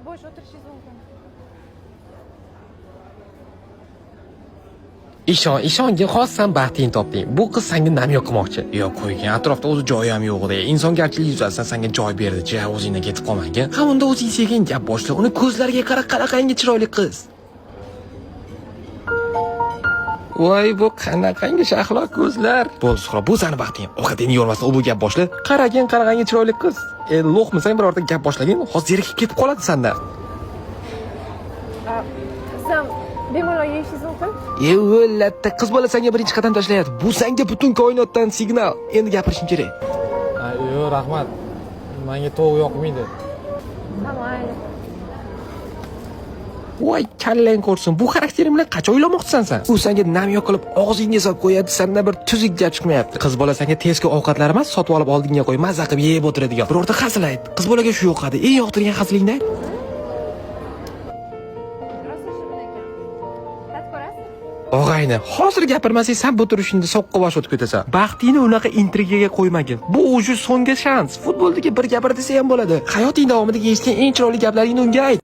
yo'q, bo'sh o'tirishingiz mumkin. Ishonga xossan baxtingni topding. Bu qiz senga namyoq qilmoqchi. Yo'q, qo'ygan. Atrofda o'zi joyi ham yo'q edi. Insongarchilik yuzasidan senga joy berdi. O'zingdan ketib qolmagin. Ha, unda o'zing sekin gap boshla. Uni ko'zlariga qara, qanaqangi chiroyli qiz. Voy, bu qanaqangi shahlo ko'zlar. Bo'ldi, Suhrob, bu seni baxting. Ovqatingni yormasdan u bu gap boshla. Qaragin, qanaqangi chiroyli qiz. Lo'qmisang birorta gap boshlagin, hozir zerikib ketib qoladi sendan. Sizam bemalol yeyishingiz mumkin. O'latta, qiz bola senga birinchi qadam tashlayapti. Bu senga butun koinotdan signal. Endi gapirishim kerak. Yo'q, rahmat. Menga tovuq yoqmaydi. Mayli. Voy, kallang ko'rsin. Bu xaraktering bilan qachon o'ylamoqchisan sen? U senga namyoq qilib og'zingga solib qo'yadi, sendan bir tuzuk gap chiqmayapti. Qiz bola senga tezki ovqatlar emas, sotib olib oldingga qo'y, mazza qilib yeb o'tiradigan. Birorta hazil ayt. Qiz bolaga shu yoqadi. Eng yoqtirgan hazilingni ayt. Og'ayni, hozir gapirmasang sen bu turishingda soqqa bosh o'tib ketasan. Baxtingni unaqa intrigaga qo'ymagin. Bu o'sha so'nggi shans. Futboldagi bir gapir desa ham bo'ladi. Hayoting davomida eshitgan eng chiroyli gaplaringni unga ayt.